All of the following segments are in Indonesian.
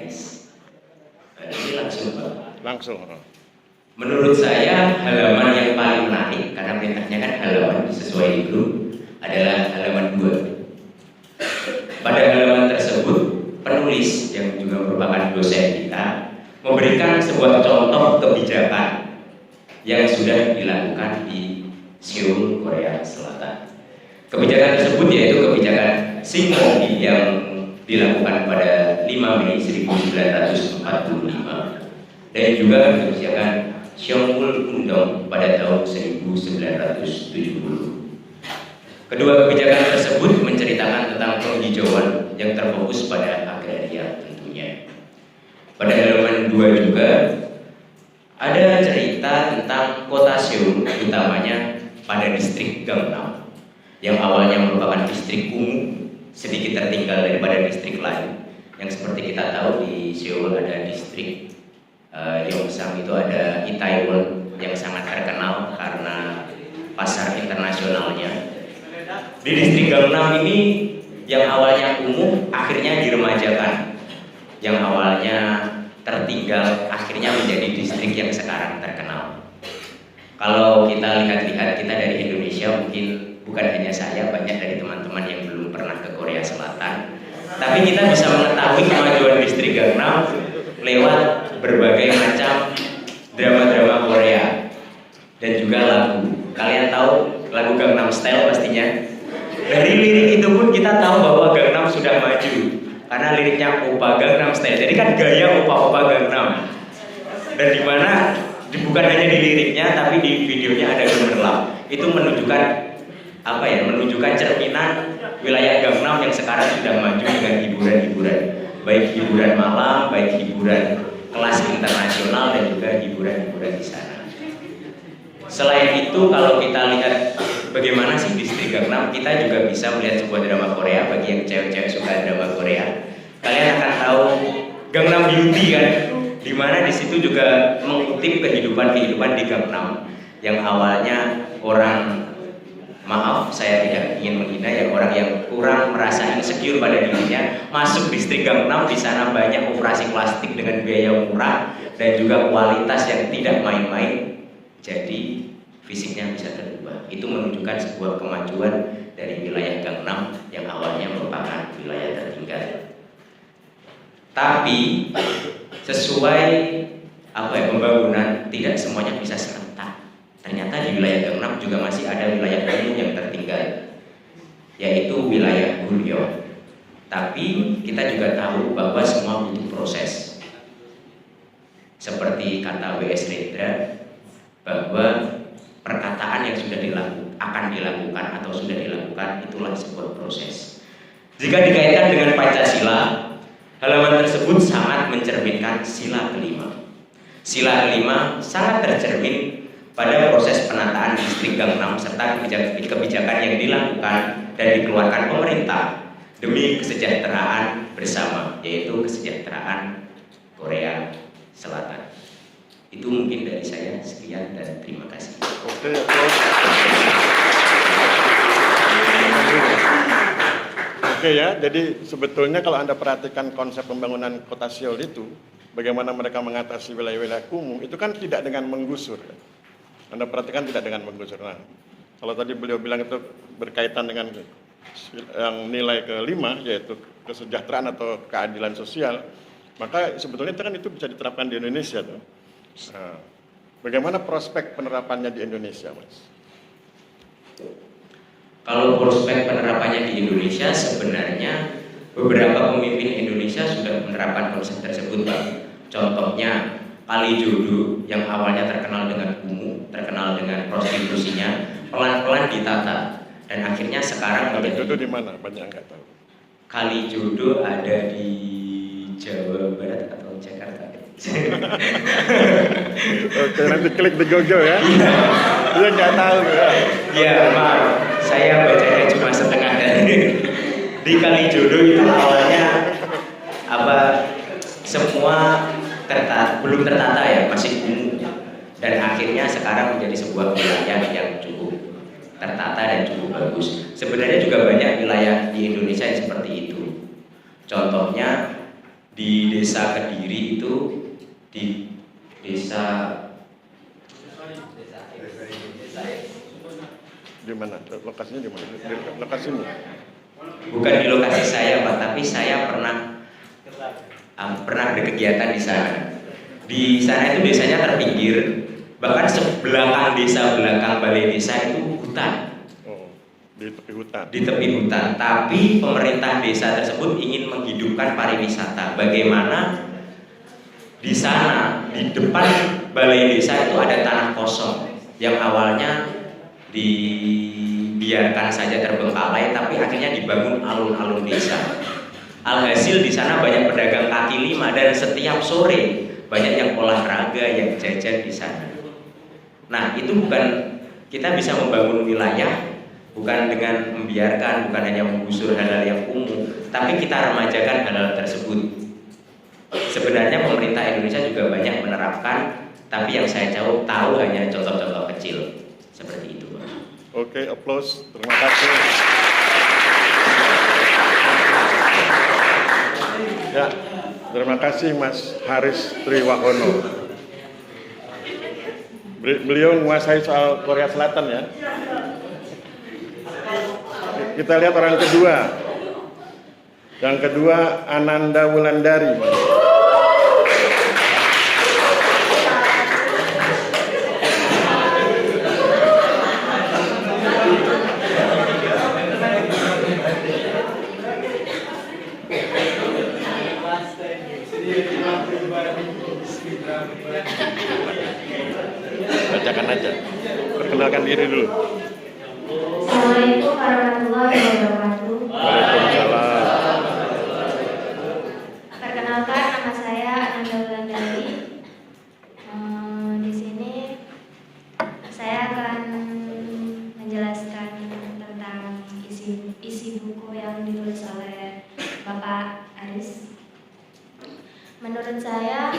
guys. Ini langsung Pak. Langsung. Menurut saya halaman yang paling menarik, karena perintahnya kan halaman sesuai di grup, adalah halaman 2. Pada halaman tersebut, penulis yang juga merupakan dosen kita memberikan sebuah contoh kebijakan yang sudah dilakukan di Seoul, Korea Selatan. Kebijakan tersebut yaitu kebijakan Singmogi yang dilakukan pada 5 Mei 1945 dan juga kebijakan Seongul Undong pada tahun 1970. Kedua kebijakan tersebut menceritakan tentang penghijauan yang terfokus pada agraria tentunya. Pada halaman 2 juga ada cerita tentang kota Seoul, utamanya pada distrik Gangnam yang awalnya merupakan distrik kumuh, sedikit tertinggal daripada distrik lain. Yang seperti kita tahu di Seoul ada distrik Yongsan, itu ada Itaewon yang sangat terkenal karena pasar internasionalnya. Di distrik Gangnam ini yang awalnya kumuh akhirnya diremajakan, yang awalnya tertinggal akhirnya menjadi distrik yang sekarang terkenal. Kalau kita lihat-lihat, kita dari Indonesia, mungkin bukan hanya saya, banyak dari teman-teman yang belum pernah ke Korea Selatan, tapi kita bisa mengetahui kemajuan distrik Gangnam lewat berbagai macam drama-drama Korea dan juga lagu. Kalian tahu lagu Gangnam Style pastinya. Dari lirik itu pun kita tahu bahwa Gangnam sudah maju karena liriknya Oppa Gangnam Style. Jadi kan gaya Oppa Gangnam. Dan di mana bukan hanya di liriknya tapi di videonya ada gemerlap. Itu menunjukkan apa ya? Menunjukkan cerminan wilayah Gangnam yang sekarang sudah maju dengan hiburan-hiburan, baik hiburan malam, baik hiburan kelas internasional dan juga hiburan-hiburan di sana. Selain itu, kalau kita lihat bagaimana sih distrik Gangnam, kita juga bisa melihat sebuah drama Korea. Bagi yang cewek-cewek suka drama Korea, kalian akan tahu Gangnam Beauty kan, dimana di situ juga mengutip kehidupan di Gangnam yang awalnya orang, maaf saya tidak ingin menghina ya, orang yang kurang merasa insecure pada dirinya masuk distrik Gangnam. Di sana banyak operasi plastik dengan biaya murah dan juga kualitas yang tidak main-main. Jadi fisiknya bisa terubah. Itu menunjukkan sebuah kemajuan dari wilayah Gangnam yang awalnya merupakan wilayah tertinggal. Tapi sesuai pembangunan tidak semuanya bisa serentak. Ternyata di wilayah Gangnam juga masih ada wilayah umum yang tertinggal, yaitu wilayah Gulyeong. Tapi kita juga tahu bahwa semua butuh proses. Seperti kata W.S. Rendra, bahwa perkataan yang sudah akan dilakukan atau sudah dilakukan itulah sebuah proses. Jika dikaitkan dengan Pancasila, halaman tersebut sangat mencerminkan sila kelima. Sila kelima sangat tercermin pada proses penataan distrik Gangnam serta kebijakan yang dilakukan dan dikeluarkan pemerintah demi kesejahteraan bersama, yaitu kesejahteraan Korea Selatan. Itu mungkin dari saya, sekian dan terima kasih. Oke ya, jadi sebetulnya kalau Anda perhatikan konsep pembangunan kota Seoul itu, bagaimana mereka mengatasi wilayah-wilayah kumuh, itu kan tidak dengan menggusur. Anda perhatikan tidak dengan menggusur. Nah, kalau tadi beliau bilang itu berkaitan dengan yang nilai kelima, yaitu kesejahteraan atau keadilan sosial, maka sebetulnya itu bisa diterapkan di Indonesia tuh. Nah, bagaimana prospek penerapannya di Indonesia, Mas? Kalau prospek penerapannya di Indonesia, sebenarnya beberapa pemimpin Indonesia sudah menerapkan konsep tersebut, Pak. Contohnya Kalijodo yang awalnya terkenal dengan kumuh, terkenal dengan prostitusinya, pelan-pelan ditata dan akhirnya sekarang Kalijodo di mana? Banyak yang nggak tahu. Kalijodo ada di Jawa Barat atau Jakarta. Oke, nanti klik di Google ya. Dia nggak tahu ya. Iya, maaf, saya bacanya cuma setengah dari. Di Kalijodo itu awalnya semua belum tertata ya, masih kumuh. Dan akhirnya sekarang menjadi sebuah wilayah yang cukup tertata dan cukup bagus. Sebenarnya juga banyak wilayah di Indonesia yang seperti itu. Contohnya di desa Kediri itu, di desa Di mana? Lokasinya di mana? Lokasinya? bukan di lokasi saya Pak, tapi saya pernah berkegiatan di sana. Di sana itu desanya terpinggir, bahkan sebelakang desa, belakang balai desa itu hutan. Oh, di tepi hutan. Di tepi hutan, tapi pemerintah desa tersebut ingin menghidupkan pariwisata. Bagaimana di sana, di depan balai desa itu ada tanah kosong yang awalnya dibiarkan saja terbengkalai, tapi akhirnya dibangun alun-alun desa. Alhasil di sana banyak pedagang kaki lima dan setiap sore banyak yang olahraga, yang jajan di sana. Nah, itu bukan, kita bisa membangun wilayah bukan dengan membiarkan, bukan hanya menggusur hal-hal yang umum, tapi kita remajakan hal-hal tersebut. Sebenarnya pemerintah Indonesia juga banyak menerapkan, tapi yang saya tahu hanya contoh-contoh kecil seperti itu. Oke, applause. Terima kasih. Ya, terima kasih Mas Haris Triwahono. Beliau menguasai soal Korea Selatan ya. Kita lihat orang kedua. Yang kedua Ananda Wulandari. Bacakan aja. Perkenalkan diri dulu. Assalamualaikum warahmatullahi wabarakatuh. Waalaikumsalam. Perkenalkan, nama saya Ananda Wulandari. Di sini saya akan menjelaskan tentang isi buku yang ditulis oleh Bapak Aris. Menurut saya,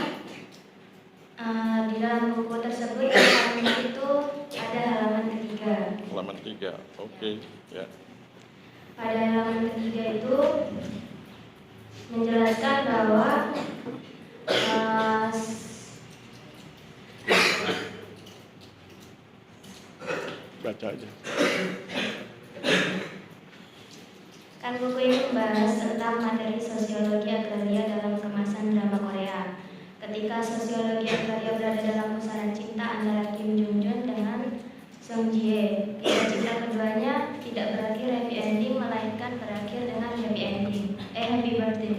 di dalam buku tersebut itu ada halaman ketiga. Halaman 3. Oke, ya. Pada halaman ketiga itu menjelaskan bahwa Baca aja. kan buku ini membahas tentang materi sosiologi agraria dalam kemasan drama Korea. Ketika sosiologi agraria berada dalam pusaran cinta antara Kim Jong Jun dengan Song Ji Hye, kisah cinta keduanya tidak berakhir happy ending, melainkan berakhir dengan happy ending. Happy birthday.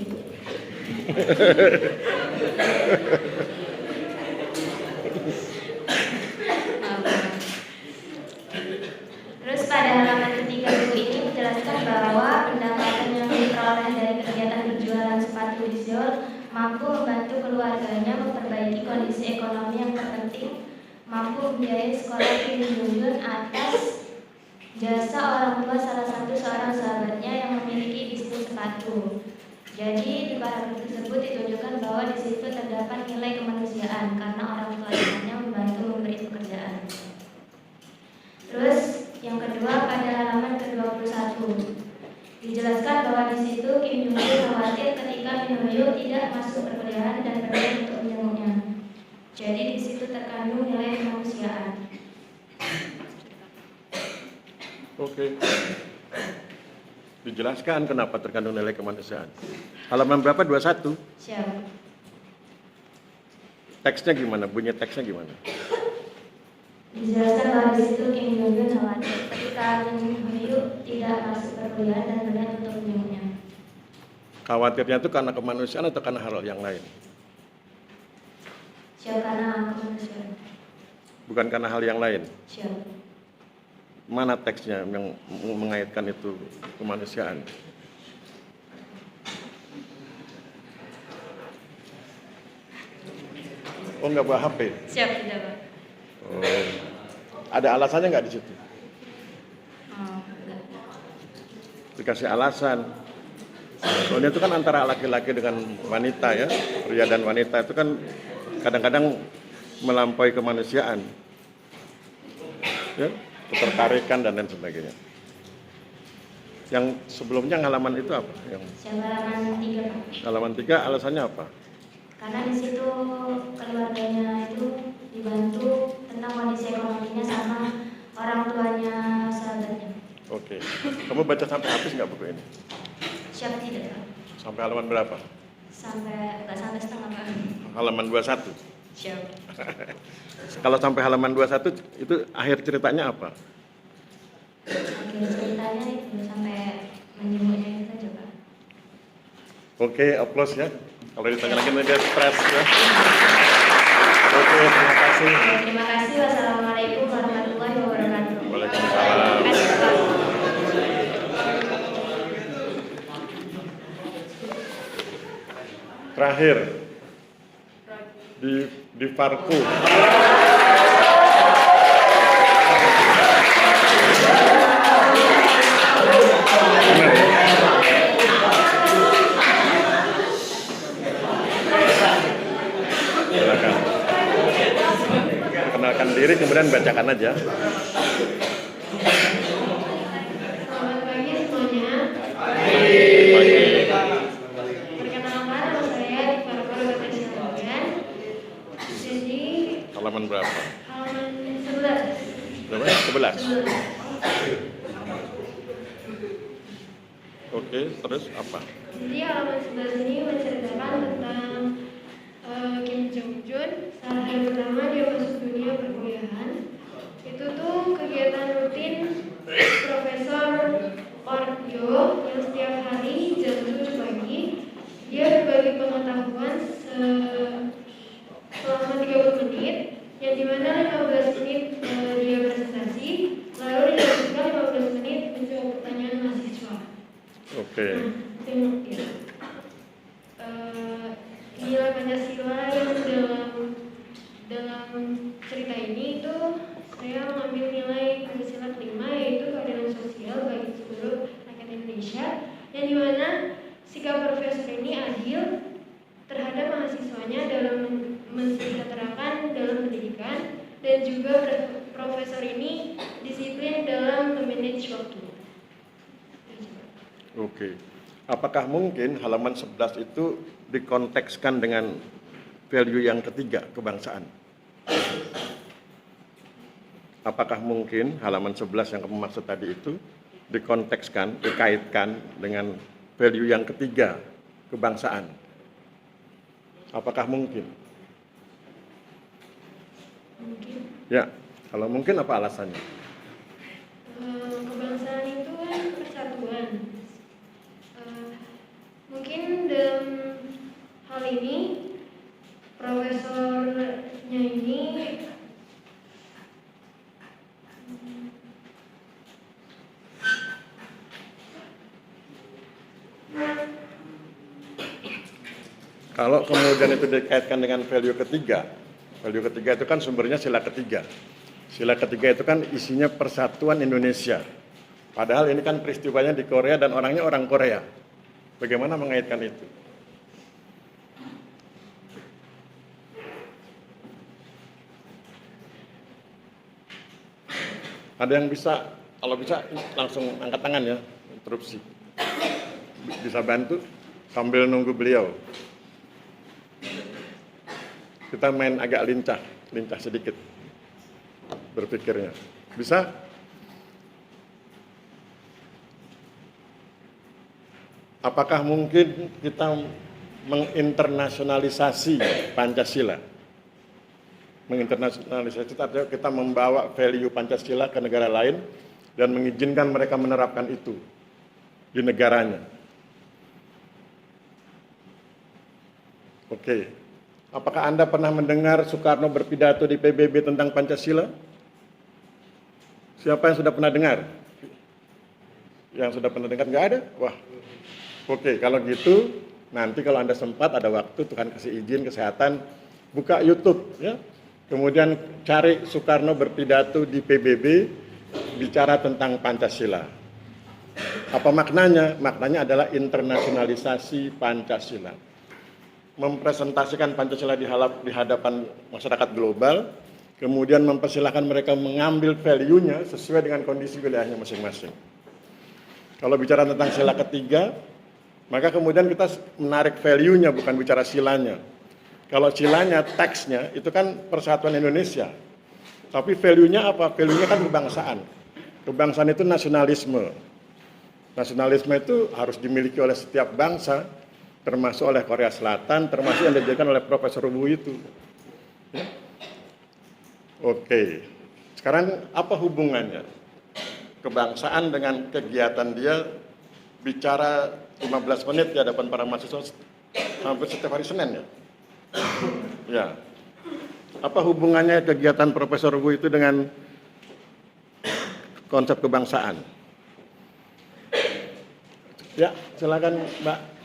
Terus pada halaman ketiga buku ini menjelaskan bahwa pendapatan yang diperoleh dari kegiatan berjualan sepatu di Seoul mampu membantu keluarganya memperbaiki kondisi ekonomi yang terpenting, mampu membiayai sekolah Kim Jong Jun atas jasa orang tua salah satu seorang sahabatnya yang memiliki bisnis sepatu. Jadi di paragraf tersebut ditunjukkan bahwa di situ terdapat nilai kemanusiaan karena orang tuanya membantu memberi pekerjaan. Terus yang kedua pada halaman ke-21 dijelaskan bahwa di situ Kim Jong Un khawatir ketika Min Ho Yoo tidak masuk perkuliahan dan berniat untuk menjenguknya. Jadi di situ terkandung nilai kemanusiaan. Oke. Dijelaskan kenapa terkandung nilai kemanusiaan. Halaman berapa? 21. Siap. Teksnya gimana? Bunyi teksnya gimana? Dijelaskan bahwa di situ Kim Jong Un khawatir ketika Min Ho Yoo tidak masuk perkuliahan dan berniat untuk menjenguknya. Khawatirnya itu karena kemanusiaan atau karena hal yang lain? Siap, karena kemanusiaan. Bukan karena hal yang lain. Siap. Mana teksnya yang mengaitkan itu kemanusiaan? Oh, nggak bawa HP? Siap, tidak, Pak. Oh. Ada alasannya nggak di situ? Enggak. Dikasih alasan. Soalnya itu kan antara laki-laki dengan wanita ya, pria dan wanita itu kan kadang-kadang melampaui kemanusiaan, ya, ketertarikan dan lain sebagainya. Yang sebelumnya halaman itu apa? Yang Siap halaman 3, Pak. halaman 3 alasannya apa? Karena di situ keluarganya itu dibantu tentang kondisi ekonominya sama orang tuanya sahabatnya. Oke. Kamu baca sampai habis nggak buku ini? Siap tidak, Pak? Sampai halaman berapa? Nggak sampai setengah, Pak. Halaman 21. Siap. Kalau sampai halaman 21 itu akhir ceritanya apa? Akhir ceritanya itu sampai menjemputnya itu saja, Pak. Oke, aplaus ya. Kalau ditanya lagi nanti dia stres ya. Oke, terima kasih. Terima kasih. Wassalamualaikum warahmatullahi wabarakatuh. Waalaikumsalam. Terima kasih, Pak. Terakhir di Farku. Benar ya? Silakan. Perkenalkan diri kemudian bacakan aja. Selamat pagi semuanya. Pagi. Perkenalkan nama saya di Parpor Bapak Silakan. Jadi Halaman berapa? halaman 11. Berapa? 11. Oke, terus apa? Jadi halaman 11 ini menceritakan tentang Kim Jong Jun. Saat hari pertama dia masuk dunia perkuliahan, itu tuh kegiatan rutin Profesor Park Yo yang setiap hari jam 7 pagi dia berbagi pengetahuan selama 30 menit, yang dimana 15 menit dia presentasi, lalu dilanjutkan 15 menit menjawab pertanyaan mahasiswa. Oke. Nilai Pancasila yang dalam cerita ini itu saya mengambil nilai Pancasila kelima, yaitu keadilan sosial bagi seluruh rakyat Indonesia, yang dimana sikap profesor ini adil terhadap mahasiswanya dalam mensejahterakan dalam pendidikan, dan juga profesor ini disiplin dalam memanage waktu. Oke. Apakah mungkin halaman 11 itu dikontekskan dengan value yang ketiga, kebangsaan? Apakah mungkin halaman 11 yang kamu maksud tadi itu dikontekskan, dikaitkan dengan value yang ketiga, kebangsaan? Apakah mungkin? Mungkin Ya, kalau mungkin apa alasannya? kebangsaan itu kan persatuan. Mungkin dalam hal ini profesornya ini Kalau kemudian itu dikaitkan dengan value ketiga itu kan sumbernya sila ketiga. Sila ketiga itu kan isinya persatuan Indonesia. Padahal ini kan peristiwanya di Korea dan orangnya orang Korea. Bagaimana mengaitkan itu? Ada yang bisa, kalau bisa langsung angkat tangan ya, interupsi. Bisa bantu sambil nunggu beliau. Kita main agak lincah sedikit berpikirnya. Bisa? Apakah mungkin kita menginternasionalisasi Pancasila? Menginternasionalisasi itu artinya kita membawa value Pancasila ke negara lain dan mengizinkan mereka menerapkan itu di negaranya. Oke. Apakah Anda pernah mendengar Soekarno berpidato di PBB tentang Pancasila? Siapa yang sudah pernah dengar? Yang sudah pernah dengar nggak ada? Wah. Oke, kalau gitu nanti kalau Anda sempat ada waktu, Tuhan kasih izin kesehatan, buka YouTube ya. Kemudian cari Soekarno berpidato di PBB bicara tentang Pancasila. Apa maknanya? Maknanya adalah internasionalisasi Pancasila. Mempresentasikan Pancasila di hadapan masyarakat global, kemudian mempersilahkan mereka mengambil value-nya sesuai dengan kondisi wilayahnya masing-masing. Kalau bicara tentang sila ketiga, maka kemudian kita menarik value-nya, bukan bicara silanya. Kalau silanya, teksnya, itu kan persatuan Indonesia. Tapi value-nya apa? Value-nya kan kebangsaan. Kebangsaan itu nasionalisme. Nasionalisme itu harus dimiliki oleh setiap bangsa, termasuk oleh Korea Selatan, termasuk yang diajarkan oleh Profesor Wu itu. Ya? Oke, sekarang apa hubungannya kebangsaan dengan kegiatan dia bicara 15 menit di hadapan para mahasiswa hampir setiap hari Senin ya? Ya. Apa hubungannya kegiatan Profesor Wu itu dengan konsep kebangsaan? Ya, silakan Mbak.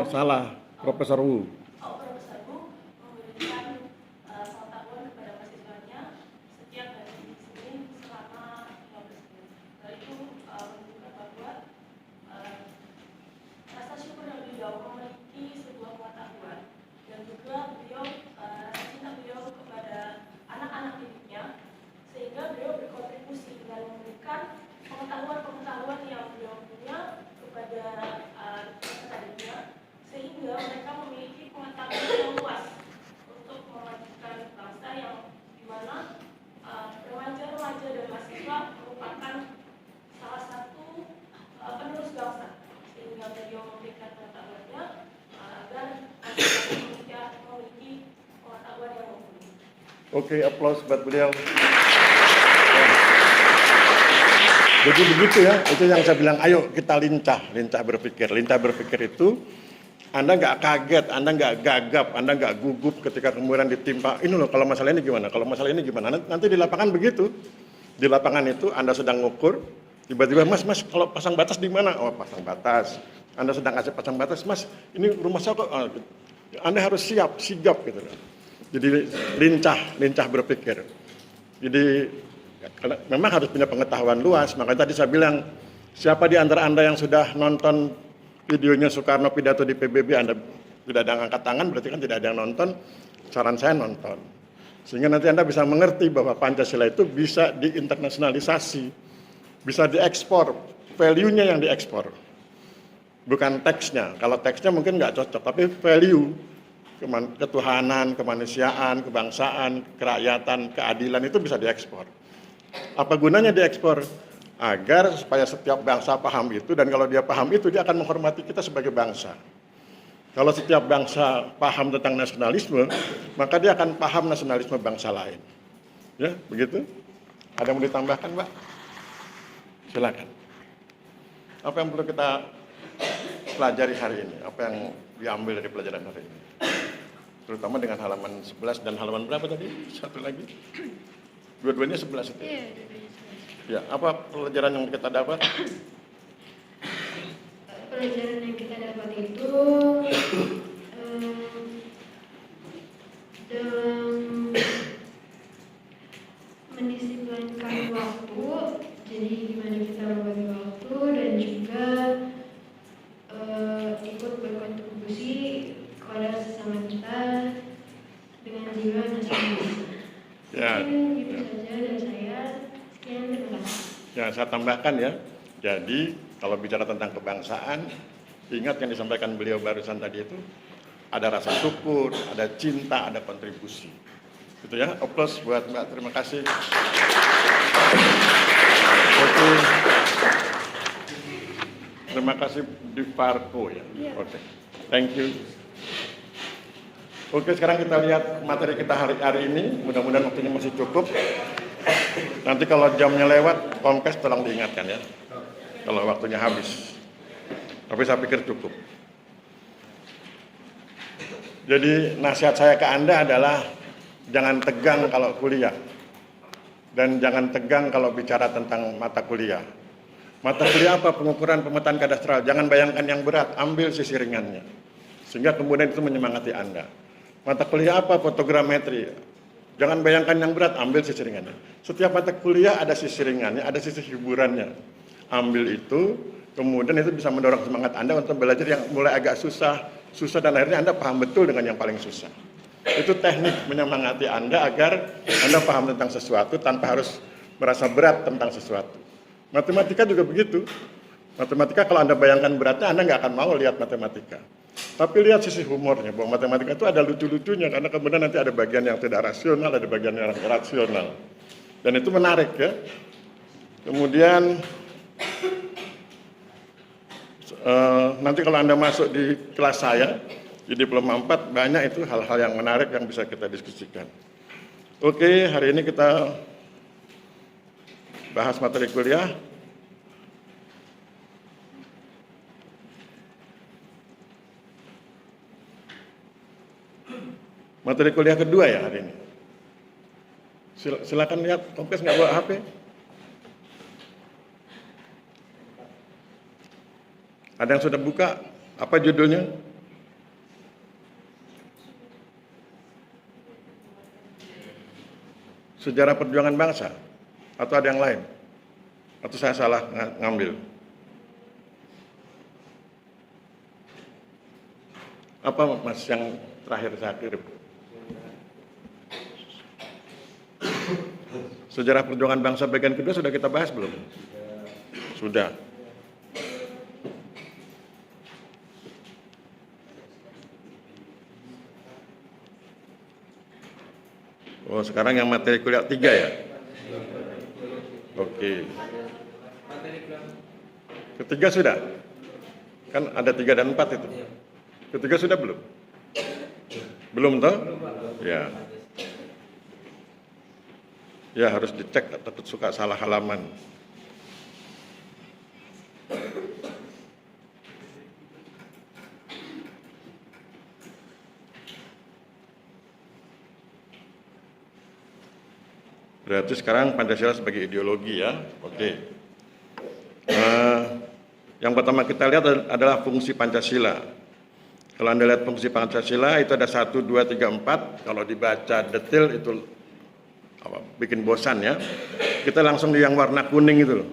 Salah, Profesor Wu. Profesor Wu memberikan pengetahuan kepada mahasiswanya setiap hari Senin selama 15 menit. Hal itu menunjukkan bahwa rasa syukur yang beliau memiliki sebuah pengetahuan dan juga beliau rasa cinta beliau kepada anak-anak didiknya, sehingga beliau berkontribusi dengan memberikan pengetahuan-pengetahuan yang beliau punya kepada peserta didiknya, sehingga mereka memiliki pengetahuan yang luas untuk memajukan bangsa yang dimana remaja-remaja dan mahasiswa merupakan salah satu penerus bangsa, sehingga beliau memberikan pengetahuannya agar anak-anak Indonesia memiliki pengetahuan yang mumpuni. Oke, aplaus buat beliau. Jadi begitu ya, itu yang saya bilang, ayo kita lincah berpikir. Lincah berpikir itu, Anda nggak kaget, Anda nggak gagap, Anda nggak gugup ketika kemudian ditimpa, ini loh kalau masalah ini gimana, kalau masalah ini gimana. Nanti di lapangan begitu. Di lapangan itu Anda sedang ngukur, tiba-tiba, mas, kalau pasang batas di mana? Oh, pasang batas. Anda sedang kasih pasang batas, mas, ini rumah saya kok. Anda harus siap, sigap gitu. Jadi lincah berpikir. Jadi memang harus punya pengetahuan luas. Makanya tadi saya bilang, siapa di antara Anda yang sudah nonton videonya Soekarno pidato di PBB, Anda tidak ada yang angkat tangan, berarti kan tidak ada yang nonton. Saran saya nonton. Sehingga nanti Anda bisa mengerti bahwa Pancasila itu bisa diinternasionalisasi, bisa diekspor, value-nya yang diekspor. Bukan teksnya. Kalau teksnya mungkin nggak cocok, tapi value, ketuhanan, kemanusiaan, kebangsaan, kerakyatan, keadilan itu bisa diekspor. Apa gunanya diekspor? Agar supaya setiap bangsa paham itu, dan kalau dia paham itu, dia akan menghormati kita sebagai bangsa. Kalau setiap bangsa paham tentang nasionalisme, maka dia akan paham nasionalisme bangsa lain. Ya, begitu? Ada yang mau ditambahkan, Mbak? Silakan. Apa yang perlu kita pelajari hari ini? Apa yang diambil dari pelajaran hari ini? Terutama dengan halaman 11 dan halaman berapa tadi? Satu lagi? Dua-duanya 11 itu. Ya, apa pelajaran yang kita dapat? Pelajaran yang kita dapat itu dalam mendisiplinkan waktu, jadi gimana kita membagi waktu dan juga ikut berkontribusi kepada sesama kita dengan jiwa nasionalis. Ya. Mungkin itu saja dari saya. Sekian, terima kasih. Ya, saya tambahkan ya. Jadi, kalau bicara tentang kebangsaan, ingat yang disampaikan beliau barusan tadi itu, ada rasa syukur, ada cinta, ada kontribusi. Gitu ya, aplaus buat Mbak, terima kasih. Oke. Terima kasih di Farko ya. Oke, thank you. Oke, sekarang kita lihat materi kita hari ini. Mudah-mudahan waktunya masih cukup. Nanti kalau jamnya lewat, Komkes tolong diingatkan ya. Kalau waktunya habis. Tapi saya pikir cukup. Jadi nasihat saya ke Anda adalah jangan tegang kalau kuliah. Dan jangan tegang kalau bicara tentang mata kuliah. Mata kuliah apa? Pengukuran pemetaan kadastral. Jangan bayangkan yang berat, ambil sisi ringannya. Sehingga kemudian itu menyemangati Anda. Mata kuliah apa? Fotogrametri. Jangan bayangkan yang berat, ambil sisi ringannya. Setiap mata kuliah ada sisi ringannya, ada sisi hiburannya. ambil itu, kemudian itu bisa mendorong semangat Anda untuk belajar yang mulai agak susah, dan akhirnya Anda paham betul dengan yang paling susah. Itu teknik menyemangati Anda agar Anda paham tentang sesuatu tanpa harus merasa berat tentang sesuatu. Matematika juga begitu. Matematika kalau Anda bayangkan beratnya, Anda nggak akan mau lihat matematika. Tapi lihat sisi humornya, bahwa matematika itu ada lucu-lucunya, karena kemudian nanti ada bagian yang tidak rasional, ada bagian yang rasional. Dan itu menarik ya. Kemudian nanti kalau Anda masuk di kelas saya, di Diploma 4, banyak itu hal-hal yang menarik yang bisa kita diskusikan. Oke, hari ini kita bahas materi kuliah. Materi kuliah kedua ya hari ini. Silakan lihat, Kompes nggak bawa HP? Ada yang sudah buka? Apa judulnya? Sejarah perjuangan bangsa? Atau ada yang lain? Atau saya salah ngambil? Apa Mas yang terakhir saya kirim? Sejarah perjuangan bangsa bagian kedua sudah kita bahas belum? Sudah. Oh, sekarang yang materi kuliah 3 ya? Oke. Ketiga sudah? Kan ada 3 dan 4 itu. Ketiga sudah belum? Belum toh? Ya. Ya harus dicek, takut suka salah halaman. Berarti sekarang Pancasila sebagai ideologi ya. Oke. Yang pertama kita lihat adalah fungsi Pancasila. Kalau Anda lihat fungsi Pancasila itu ada 1, 2, 3, 4. Kalau dibaca detail itu bikin bosan ya. Kita langsung di yang warna kuning itu loh.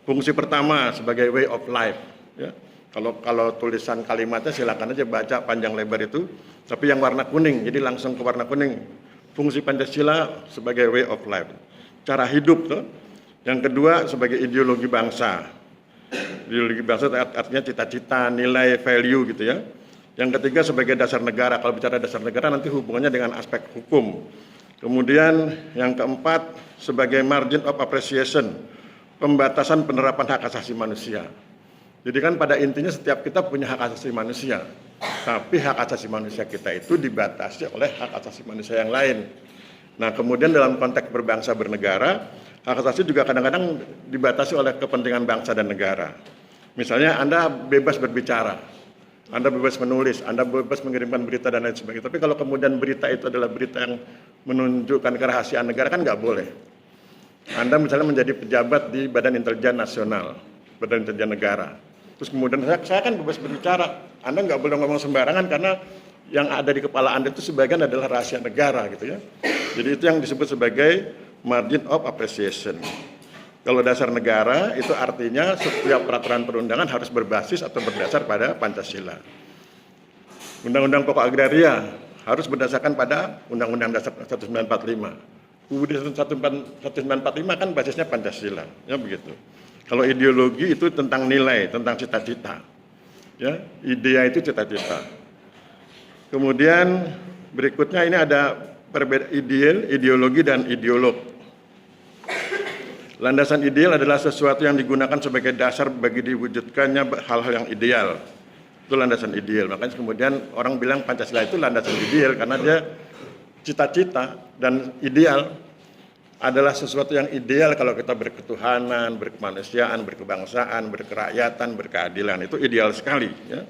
Fungsi pertama sebagai way of life ya. Kalau tulisan kalimatnya silakan aja baca panjang lebar itu, tapi yang warna kuning, jadi langsung ke warna kuning. Fungsi Pancasila sebagai way of life, cara hidup tuh. Yang kedua sebagai ideologi bangsa. Ideologi bangsa artinya cita-cita, nilai, value gitu ya. Yang ketiga sebagai dasar negara. Kalau bicara dasar negara nanti hubungannya dengan aspek hukum. Kemudian yang keempat sebagai margin of appreciation, pembatasan penerapan hak asasi manusia. Jadi kan pada intinya setiap kita punya hak asasi manusia, tapi hak asasi manusia kita itu dibatasi oleh hak asasi manusia yang lain. Nah kemudian dalam konteks berbangsa bernegara, hak asasi juga kadang-kadang dibatasi oleh kepentingan bangsa dan negara. Misalnya Anda bebas berbicara, Anda bebas menulis, Anda bebas mengirimkan berita dan lain sebagainya. Tapi kalau kemudian berita itu adalah berita yang menunjukkan kerahasiaan negara kan nggak boleh. Anda misalnya menjadi pejabat di Badan Intelijen Nasional, Badan Intelijen Negara. Terus kemudian saya kan bebas berbicara. Anda nggak boleh ngomong sembarangan karena yang ada di kepala Anda itu sebagian adalah rahasia negara gitu ya. Jadi itu yang disebut sebagai margin of appreciation. Kalau dasar negara itu artinya setiap peraturan perundangan harus berbasis atau berdasar pada Pancasila. Undang-undang pokok agraria harus berdasarkan pada Undang-Undang Dasar 1945. UUD 1945 kan basisnya Pancasila, ya begitu. Kalau ideologi itu tentang nilai, tentang cita-cita. Ya, idea itu cita-cita. Kemudian berikutnya ini ada perbedaan ideologi dan ideolog. Landasan ideal adalah sesuatu yang digunakan sebagai dasar bagi diwujudkannya hal-hal yang ideal. Itu landasan ideal. Makanya kemudian orang bilang Pancasila itu landasan ideal karena dia cita-cita dan ideal adalah sesuatu yang ideal kalau kita berketuhanan, berkemanusiaan, berkebangsaan, berkerakyatan, berkeadilan. Itu ideal sekali. Ya.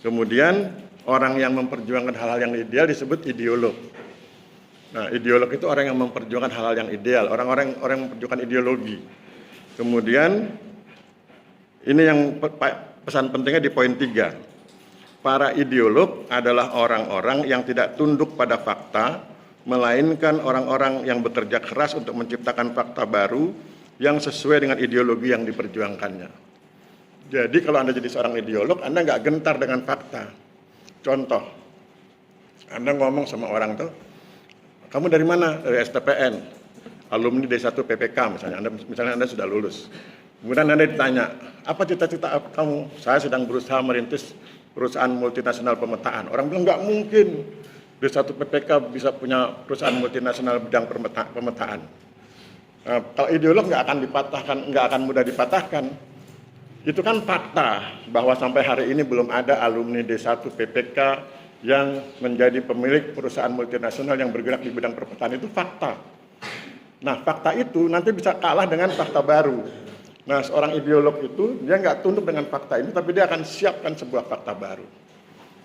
Kemudian orang yang memperjuangkan hal-hal yang ideal disebut ideolog. Nah, ideolog itu orang yang memperjuangkan hal-hal yang ideal, orang yang memperjuangkan ideologi. Kemudian ini yang pesan pentingnya di poin 3. Para ideolog adalah orang-orang yang tidak tunduk pada fakta, melainkan orang-orang yang bekerja keras untuk menciptakan fakta baru yang sesuai dengan ideologi yang diperjuangkannya. Jadi kalau Anda jadi seorang ideolog, Anda nggak gentar dengan fakta. Contoh, Anda ngomong sama orang tuh, kamu dari mana? Dari STPN, alumni D1 PPK misalnya Anda sudah lulus. Kemudian Anda ditanya, apa cita-cita kamu? Saya sedang berusaha merintis perusahaan multinasional pemetaan. Orang bilang nggak mungkin D1 PPK bisa punya perusahaan multinasional bidang pemetaan. Nah, kalau ideolog nggak akan dipatahkan, nggak akan mudah dipatahkan. Itu kan fakta bahwa sampai hari ini belum ada alumni D1 PPK yang menjadi pemilik perusahaan multinasional yang bergerak di bidang perpecahan. Itu fakta. Nah, fakta itu nanti bisa kalah dengan fakta baru. Nah, seorang ideolog itu dia nggak tunduk dengan fakta ini, tapi dia akan siapkan sebuah fakta baru.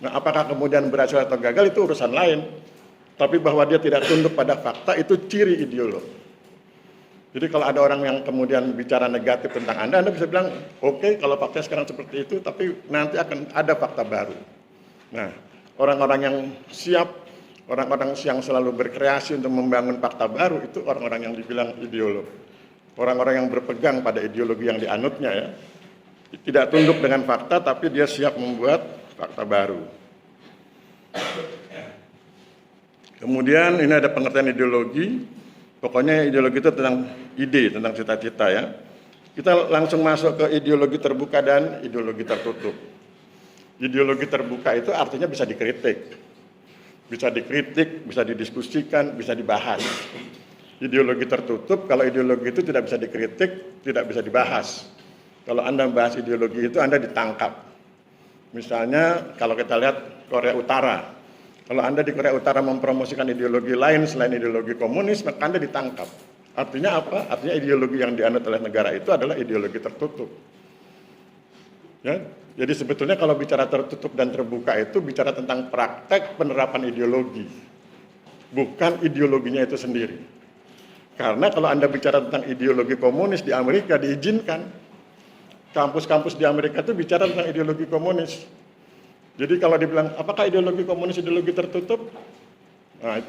Nah, apakah kemudian berhasil atau gagal itu urusan lain. Tapi bahwa dia tidak tunduk pada fakta itu ciri ideolog. Jadi kalau ada orang yang kemudian bicara negatif tentang Anda bisa bilang, oke, kalau faktanya sekarang seperti itu, tapi nanti akan ada fakta baru. Nah, orang-orang yang siap, orang-orang yang selalu berkreasi untuk membangun fakta baru, itu orang-orang yang dibilang ideolog. Orang-orang yang berpegang pada ideologi yang dianutnya ya. Tidak tunduk dengan fakta, tapi dia siap membuat fakta baru. Kemudian ini ada pengertian ideologi. Pokoknya ideologi itu tentang ide, tentang cita-cita ya. Kita langsung masuk ke ideologi terbuka dan ideologi tertutup. Ideologi terbuka itu artinya bisa dikritik. Bisa dikritik, bisa didiskusikan, bisa dibahas. Ideologi tertutup, kalau ideologi itu tidak bisa dikritik, tidak bisa dibahas. Kalau Anda membahas ideologi itu Anda ditangkap. Misalnya kalau kita lihat Korea Utara. Kalau Anda di Korea Utara mempromosikan ideologi lain selain ideologi komunis, maka Anda ditangkap. Artinya apa? Artinya ideologi yang dianut oleh negara itu adalah ideologi tertutup. Ya, jadi sebetulnya kalau bicara tertutup dan terbuka itu bicara tentang praktek penerapan ideologi, bukan ideologinya itu sendiri. Karena kalau Anda bicara tentang ideologi komunis di Amerika diizinkan, kampus-kampus di Amerika itu bicara tentang ideologi komunis. Jadi kalau dibilang, apakah ideologi komunis ideologi tertutup? Nah,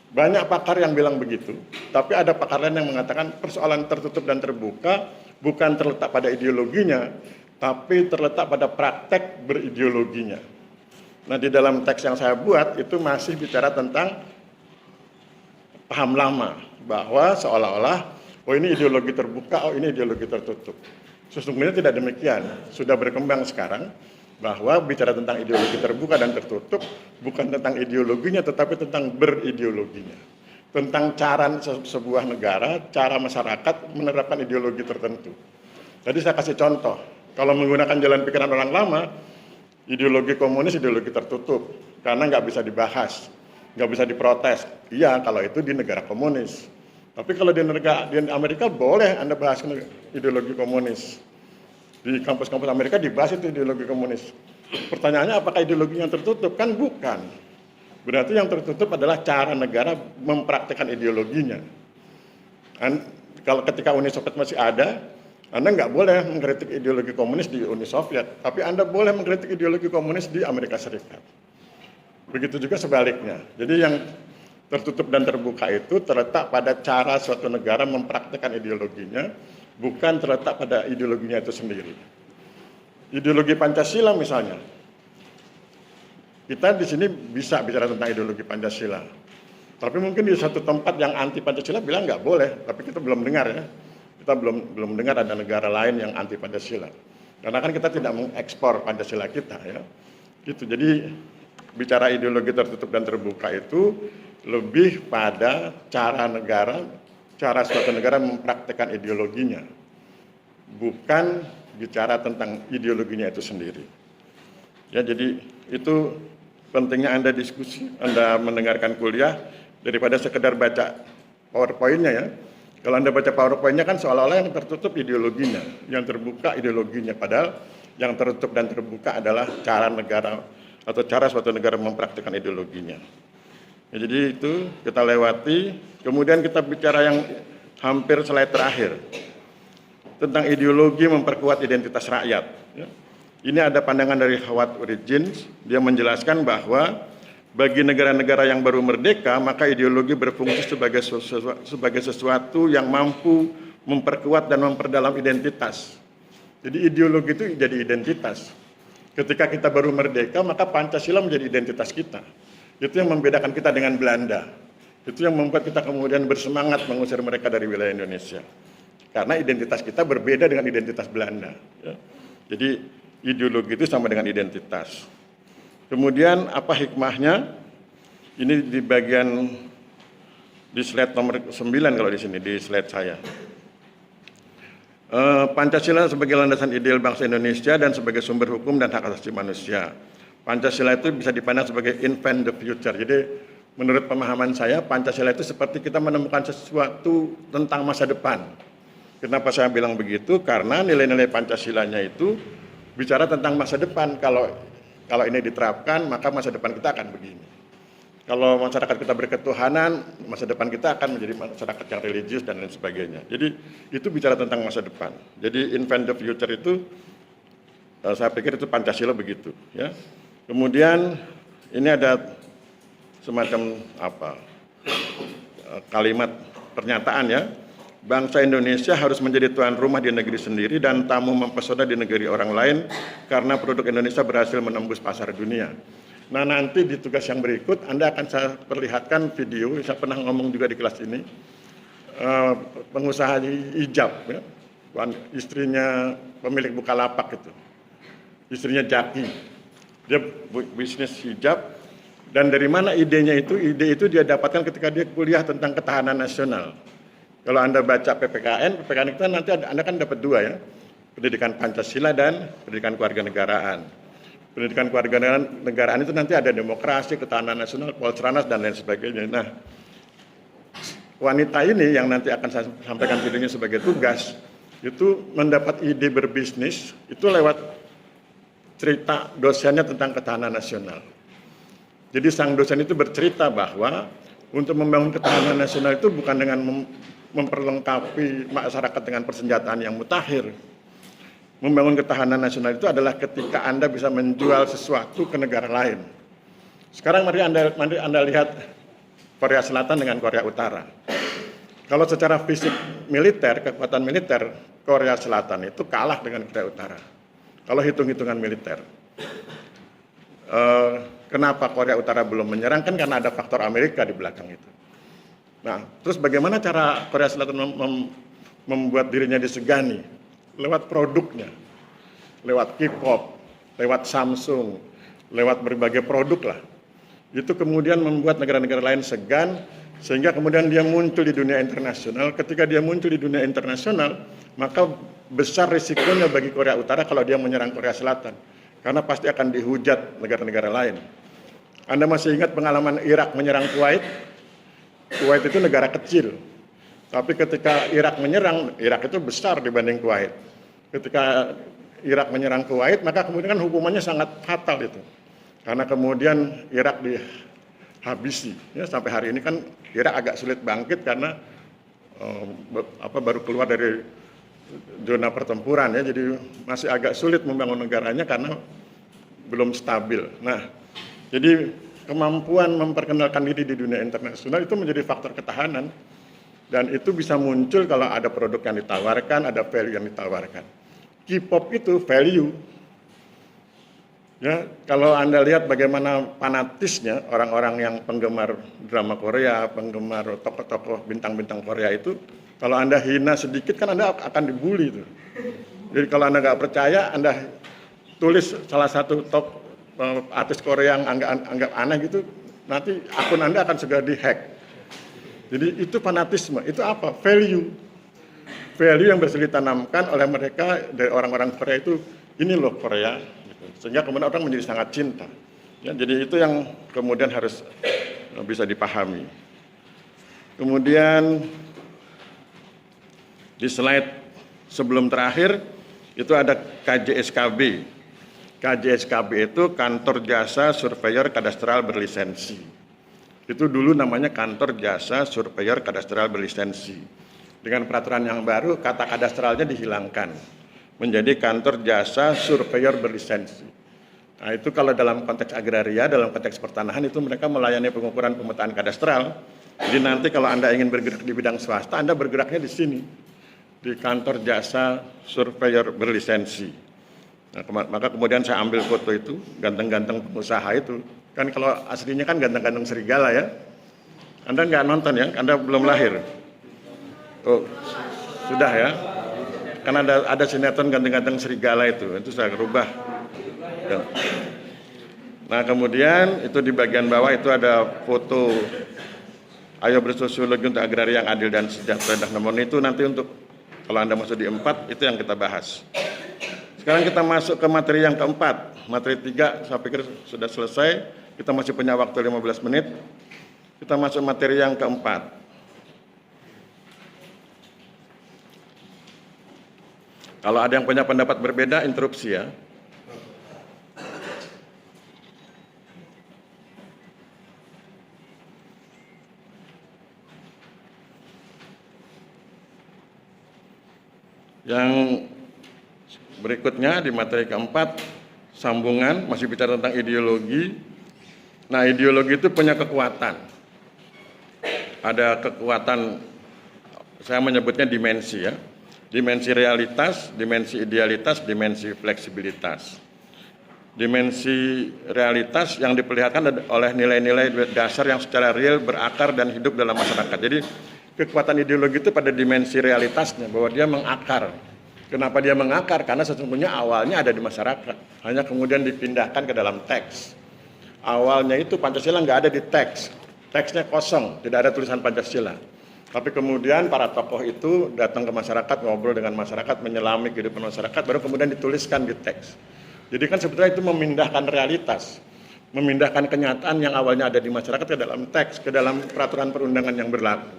banyak pakar yang bilang begitu. Tapi ada pakar lain yang mengatakan persoalan tertutup dan terbuka bukan terletak pada ideologinya, tapi terletak pada praktek berideologinya. Nah, di dalam teks yang saya buat itu masih bicara tentang paham lama, bahwa seolah-olah, oh ini ideologi terbuka, oh ini ideologi tertutup. Sesungguhnya tidak demikian, sudah berkembang sekarang, bahwa bicara tentang ideologi terbuka dan tertutup bukan tentang ideologinya tetapi tentang berideologinya. Tentang cara sebuah negara, cara masyarakat menerapkan ideologi tertentu. Jadi saya kasih contoh, kalau menggunakan jalan pikiran orang lama, ideologi komunis ideologi tertutup karena nggak bisa dibahas, nggak bisa diprotes. Iya kalau itu di negara komunis. Tapi kalau di Amerika boleh Anda bahas ideologi komunis. Di kampus-kampus Amerika dibahas itu ideologi komunis. Pertanyaannya apakah ideologi yang tertutup? Kan bukan. Berarti yang tertutup adalah cara negara mempraktikkan ideologinya. Kalau ketika Uni Soviet masih ada, Anda nggak boleh mengkritik ideologi komunis di Uni Soviet, tapi Anda boleh mengkritik ideologi komunis di Amerika Serikat. Begitu juga sebaliknya. Jadi yang tertutup dan terbuka itu terletak pada cara suatu negara mempraktikkan ideologinya, bukan terletak pada ideologinya itu sendiri. Ideologi Pancasila misalnya, kita di sini bisa bicara tentang ideologi Pancasila. Tapi mungkin di satu tempat yang anti Pancasila bilang nggak boleh, tapi kita belum dengar ya. Kita belum dengar ada negara lain yang anti Pancasila. Karena kan kita tidak mengekspor Pancasila kita ya. Gitu. Jadi bicara ideologi tertutup dan terbuka itu lebih pada cara suatu negara mempraktikkan ideologinya, bukan bicara tentang ideologinya itu sendiri. Ya, jadi itu pentingnya Anda diskusi, Anda mendengarkan kuliah daripada sekedar baca PowerPoint-nya ya. Kalau Anda baca PowerPoint-nya kan seolah-olah yang tertutup ideologinya, yang terbuka ideologinya, padahal yang tertutup dan terbuka adalah cara negara atau cara suatu negara mempraktikkan ideologinya. Ya, jadi itu kita lewati, kemudian kita bicara yang hampir slide terakhir tentang ideologi memperkuat identitas rakyat. Ya. Ini ada pandangan dari Howard Origins, dia menjelaskan bahwa bagi negara-negara yang baru merdeka, maka ideologi berfungsi sebagai sesuatu yang mampu memperkuat dan memperdalam identitas. Jadi ideologi itu jadi identitas. Ketika kita baru merdeka, maka Pancasila menjadi identitas kita. Itu yang membedakan kita dengan Belanda. Itu yang membuat kita kemudian bersemangat mengusir mereka dari wilayah Indonesia. Karena identitas kita berbeda dengan identitas Belanda. Ya. Jadi ideologi itu sama dengan identitas. Kemudian apa hikmahnya? Ini di bagian di slide nomor 9 kalau di sini, di slide saya. Pancasila sebagai landasan ideal bangsa Indonesia dan sebagai sumber hukum dan hak asasi manusia. Pancasila itu bisa dipandang sebagai invent the future. Jadi menurut pemahaman saya, Pancasila itu seperti kita menemukan sesuatu tentang masa depan. Kenapa saya bilang begitu? Karena nilai-nilai Pancasilanya itu bicara tentang masa depan. Kalau ini diterapkan, maka masa depan kita akan begini. Kalau masyarakat kita berketuhanan, masa depan kita akan menjadi masyarakat yang religius dan lain sebagainya. Jadi itu bicara tentang masa depan. Jadi invent the future itu, saya pikir itu Pancasila begitu. Ya. Kemudian ini ada semacam kalimat pernyataan ya. Bangsa Indonesia harus menjadi tuan rumah di negeri sendiri dan tamu mempesona di negeri orang lain karena produk Indonesia berhasil menembus pasar dunia. Nah nanti di tugas yang berikut Anda akan saya perlihatkan video, saya pernah ngomong juga di kelas ini, pengusaha hijab, ya. Istrinya pemilik Bukalapak itu, istrinya Jaki, dia bisnis hijab, dan dari mana idenya itu? Ide itu dia dapatkan ketika dia kuliah tentang ketahanan nasional. Kalau Anda baca PPKN itu nanti Anda kan dapat dua ya, pendidikan Pancasila dan pendidikan kewarganegaraan. Pendidikan kewarganegaraan itu nanti ada demokrasi, ketahanan nasional, Polsranas, dan lain sebagainya. Nah, wanita ini yang nanti akan saya sampaikan videonya sebagai tugas, itu mendapat ide berbisnis, itu lewat cerita dosennya tentang ketahanan nasional. Jadi sang dosen itu bercerita bahwa untuk membangun ketahanan nasional itu bukan dengan memperlengkapi masyarakat dengan persenjataan yang mutakhir. Membangun ketahanan nasional itu adalah ketika Anda bisa menjual sesuatu ke negara lain. Sekarang mari Anda lihat Korea Selatan dengan Korea Utara. Kalau secara fisik militer, kekuatan militer, Korea Selatan itu kalah dengan Korea Utara. Kalau hitung-hitungan militer. Kenapa Korea Utara belum menyerang? Kan karena ada faktor Amerika di belakang itu. Nah, terus bagaimana cara Korea Selatan membuat dirinya disegani? Lewat produknya, lewat K-pop, lewat Samsung, lewat berbagai produk lah. Itu kemudian membuat negara-negara lain segan, sehingga kemudian dia muncul di dunia internasional. Ketika dia muncul di dunia internasional, maka besar risikonya bagi Korea Utara kalau dia menyerang Korea Selatan. Karena pasti akan dihujat negara-negara lain. Anda masih ingat pengalaman Irak menyerang Kuwait? Kuwait itu negara kecil. Tapi ketika Irak menyerang, Irak itu besar dibanding Kuwait. Ketika Irak menyerang Kuwait, maka kemudian kan hukumannya sangat fatal itu. Karena kemudian Irak dihabisi. Ya, sampai hari ini kan Irak agak sulit bangkit karena baru keluar dari zona pertempuran ya. Jadi masih agak sulit membangun negaranya karena belum stabil. Nah, jadi kemampuan memperkenalkan diri di dunia internasional itu menjadi faktor ketahanan. Dan itu bisa muncul kalau ada produk yang ditawarkan, ada value yang ditawarkan. K-pop itu value. Ya, kalau Anda lihat bagaimana fanatisnya orang-orang yang penggemar drama Korea, penggemar tokoh-tokoh bintang-bintang Korea itu, kalau Anda hina sedikit kan Anda akan dibully itu. Jadi kalau Anda nggak percaya, Anda tulis salah satu top artis Korea yang anggap aneh gitu, nanti akun Anda akan segera dihack. Jadi itu fanatisme, itu apa? Value. Value yang berhasil ditanamkan oleh mereka dari orang-orang Korea itu, ini loh Korea. Gitu. Sehingga kemudian orang menjadi sangat cinta. Ya, jadi itu yang kemudian harus bisa dipahami. Kemudian di slide sebelum terakhir, itu ada KJSKB. KJSKB itu Kantor Jasa Surveyor Kadastral Berlisensi. Itu dulu namanya Kantor Jasa Surveyor Kadastral Berlisensi. Dengan peraturan yang baru, kata kadastralnya dihilangkan. Menjadi Kantor Jasa Surveyor Berlisensi. Nah itu kalau dalam konteks agraria, dalam konteks pertanahan itu mereka melayani pengukuran pemetaan kadastral. Jadi nanti kalau Anda ingin bergerak di bidang swasta, Anda bergeraknya di sini. di kantor jasa surveyor berlisensi. Nah, maka kemudian saya ambil foto itu, ganteng-ganteng pengusaha itu. Kan kalau aslinya kan ganteng-ganteng serigala ya. Anda nggak nonton ya, Anda belum lahir. Oh, sudah ya. Kan ada sinetron ganteng-ganteng serigala itu saya rubah. Ya. Nah kemudian itu di bagian bawah itu ada foto Ayo Bersosiologi untuk Agraria yang Adil dan Sejahtera. Nomor itu nanti untuk kalau Anda masuk di 4 itu yang kita bahas. Sekarang kita masuk ke materi yang keempat. Materi 3 saya pikir sudah selesai. Kita masih punya waktu 15 menit. Kita masuk materi yang keempat. Kalau ada yang punya pendapat berbeda, interupsi ya. Yang berikutnya di materi keempat, sambungan, masih bicara tentang ideologi. Nah, ideologi itu punya kekuatan. Ada kekuatan, saya menyebutnya dimensi ya. Dimensi realitas, dimensi idealitas, dimensi fleksibilitas. Dimensi realitas yang diperlihatkan oleh nilai-nilai dasar yang secara real berakar dan hidup dalam masyarakat. Jadi kekuatan ideologi itu pada dimensi realitasnya, bahwa dia mengakar. Kenapa dia mengakar? Karena sesungguhnya awalnya ada di masyarakat, hanya kemudian dipindahkan ke dalam teks. Awalnya itu Pancasila nggak ada di teks, teksnya kosong, tidak ada tulisan Pancasila. Tapi kemudian para tokoh itu datang ke masyarakat, ngobrol dengan masyarakat, menyelami kehidupan masyarakat, baru kemudian dituliskan di teks. Jadi kan sebetulnya itu memindahkan realitas, memindahkan kenyataan yang awalnya ada di masyarakat ke dalam teks, ke dalam peraturan perundangan yang berlaku.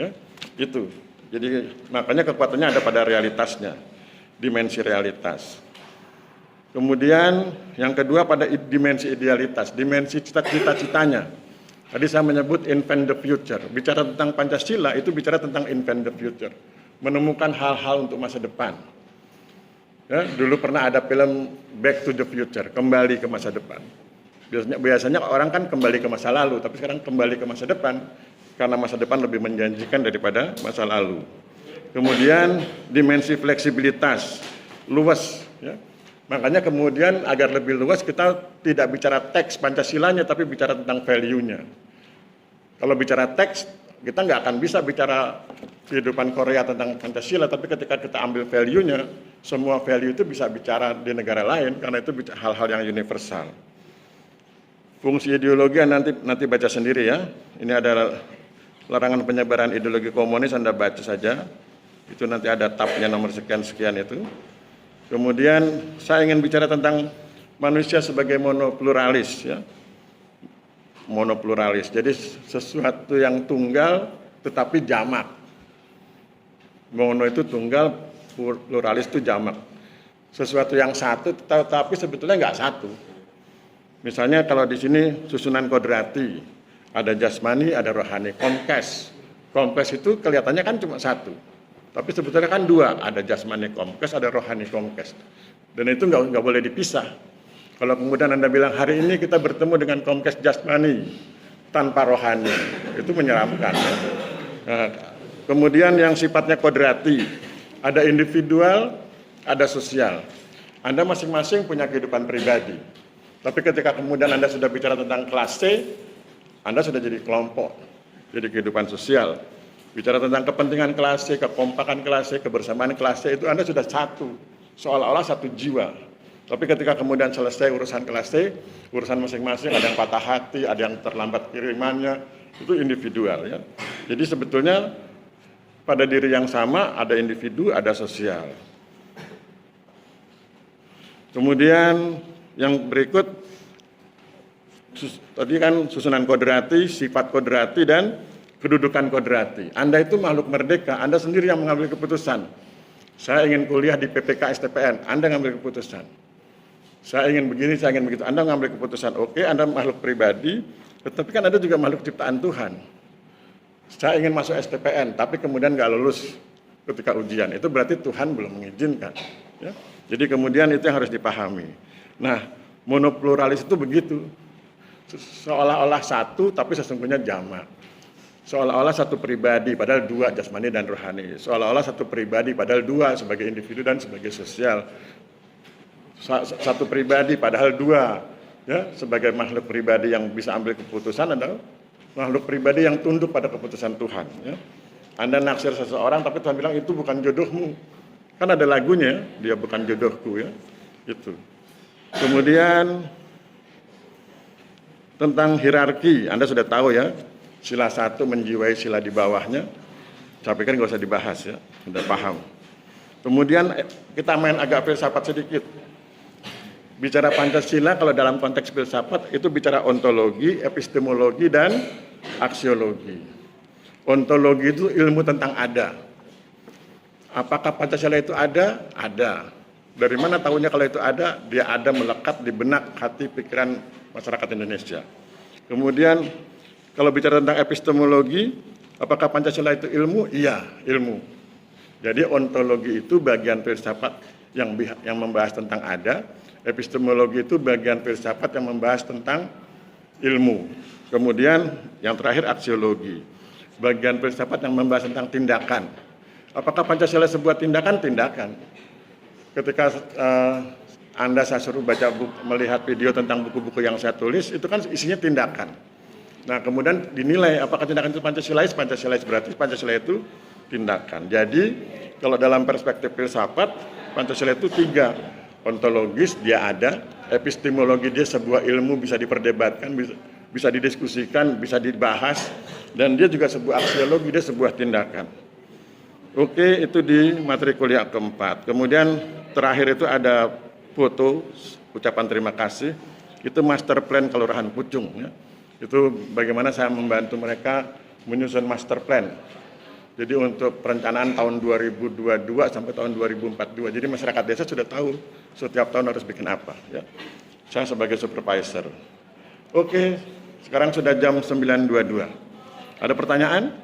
Ya, itu. Jadi makanya kekuatannya ada pada realitasnya, dimensi realitas. Kemudian yang kedua pada dimensi idealitas, dimensi cita-citanya. Tadi saya menyebut invent the future. Bicara tentang Pancasila itu bicara tentang invent the future, menemukan hal-hal untuk masa depan. Ya, dulu pernah ada film Back to the Future, kembali ke masa depan. Biasanya orang kan kembali ke masa lalu, tapi sekarang kembali ke masa depan karena masa depan lebih menjanjikan daripada masa lalu. Kemudian dimensi fleksibilitas, luas. Ya. Makanya kemudian agar lebih luas kita tidak bicara teks Pancasilanya, tapi bicara tentang value-nya. Kalau bicara teks, kita nggak akan bisa bicara kehidupan Korea tentang Pancasila, tapi ketika kita ambil value-nya, semua value itu bisa bicara di negara lain, karena itu hal-hal yang universal. Fungsi ideologi nanti baca sendiri ya. Ini ada larangan penyebaran ideologi komunis, Anda baca saja. Itu nanti ada tabnya nomor sekian-sekian itu. Kemudian saya ingin bicara tentang manusia sebagai monopluralis ya. Monopluralis. Jadi sesuatu yang tunggal tetapi jamak. Mono itu tunggal, pluralis itu jamak. Sesuatu yang satu tetapi sebetulnya nggak satu. Misalnya kalau di sini susunan kodrati, ada jasmani, ada rohani, komkes. Komkes itu kelihatannya kan cuma satu. Tapi sebetulnya kan dua, ada jasmani komkes, ada rohani komkes. Dan itu nggak boleh dipisah. Kalau kemudian Anda bilang hari ini kita bertemu dengan komkes jasmani tanpa rohani, itu menyeramkan. Nah, kemudian yang sifatnya kodrati, ada individual, ada sosial. Anda masing-masing punya kehidupan pribadi. Tapi ketika kemudian Anda sudah bicara tentang kelas C, Anda sudah jadi kelompok, jadi kehidupan sosial. Bicara tentang kepentingan kelas C, kekompakan kelas C, kebersamaan kelas C, itu Anda sudah satu, seolah-olah satu jiwa. Tapi ketika kemudian selesai urusan kelas C, urusan masing-masing, ada yang patah hati, ada yang terlambat kirimannya, itu individual ya. Jadi sebetulnya pada diri yang sama ada individu, ada sosial. Kemudian yang berikut, tadi kan susunan kodrati, sifat kodrati, dan kedudukan kodrati. Anda itu makhluk merdeka, Anda sendiri yang mengambil keputusan. Saya ingin kuliah di PPK STPN, Anda mengambil keputusan. Saya ingin begini, saya ingin begitu, Anda mengambil keputusan. Oke, Anda makhluk pribadi, tetapi kan Anda juga makhluk ciptaan Tuhan. Saya ingin masuk STPN, tapi kemudian nggak lulus ketika ujian. Itu berarti Tuhan belum mengizinkan. Ya? Jadi kemudian itu yang harus dipahami. Nah, monopluralis itu begitu. Seolah-olah satu, tapi sesungguhnya jamak. Seolah-olah satu pribadi, padahal dua, jasmani dan rohani. Seolah-olah satu pribadi, padahal dua, sebagai individu dan sebagai sosial. Satu pribadi, padahal dua, ya, sebagai makhluk pribadi yang bisa ambil keputusan adalah makhluk pribadi yang tunduk pada keputusan Tuhan. Ya. Anda naksir seseorang, tapi Tuhan bilang itu bukan jodohmu. Kan ada lagunya, dia bukan jodohku, ya. Itu. Kemudian tentang hierarki, Anda sudah tahu ya. Sila 1 menjiwai sila di bawahnya. Saya pikir nggak usah dibahas ya, sudah paham. Kemudian kita main agak filsafat sedikit. Bicara Pancasila kalau dalam konteks filsafat itu bicara ontologi, epistemologi, dan aksiologi. Ontologi itu ilmu tentang ada. Apakah Pancasila itu ada? Ada. Dari mana tahunya kalau itu ada? Dia ada melekat di benak, hati, pikiran masyarakat Indonesia. Kemudian kalau bicara tentang epistemologi, apakah Pancasila itu ilmu? Iya, ilmu. Jadi ontologi itu bagian filsafat yang membahas tentang ada, epistemologi itu bagian filsafat yang membahas tentang ilmu. Kemudian yang terakhir aksiologi, bagian filsafat yang membahas tentang tindakan. Apakah Pancasila sebuah tindakan? Tindakan. Ketika Anda saya suruh melihat video tentang buku-buku yang saya tulis, itu kan isinya tindakan. Nah, kemudian dinilai apakah tindakan itu Pancasilais? Pancasilais berarti Pancasila itu tindakan. Jadi, kalau dalam perspektif filsafat, Pancasila itu 3. Ontologis, dia ada. Epistemologi, dia sebuah ilmu, bisa diperdebatkan, bisa didiskusikan, bisa dibahas. Dan dia juga sebuah aksiologi, dia sebuah tindakan. Oke, itu di materi kuliah keempat. Kemudian terakhir itu ada foto, ucapan terima kasih. Itu master plan Kelurahan Pucung, ya. Itu bagaimana saya membantu mereka menyusun master plan. Jadi untuk perencanaan tahun 2022 sampai tahun 2042. Jadi masyarakat desa sudah tahu setiap tahun harus bikin apa. Ya. Saya sebagai supervisor. Oke, sekarang sudah jam 9.22. Ada pertanyaan?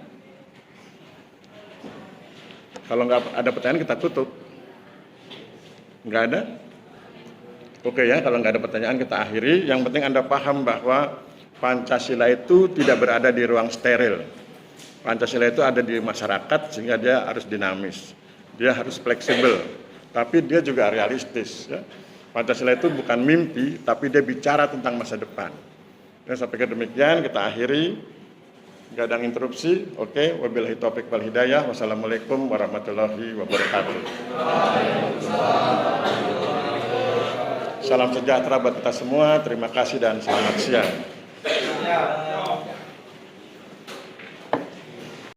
Kalau nggak ada pertanyaan kita tutup. Nggak ada? Oke ya, kalau nggak ada pertanyaan kita akhiri. Yang penting Anda paham bahwa Pancasila itu tidak berada di ruang steril. Pancasila itu ada di masyarakat sehingga dia harus dinamis. Dia harus fleksibel, tapi dia juga realistis. Ya. Pancasila itu bukan mimpi, tapi dia bicara tentang masa depan. Dan saya pikir demikian, kita akhiri. Nggak ada interupsi. Oke, wabillahi taufiq wal hidayah. Wassalamualaikum warahmatullahi wabarakatuh. Salam sejahtera buat kita semua. Terima kasih dan selamat siang.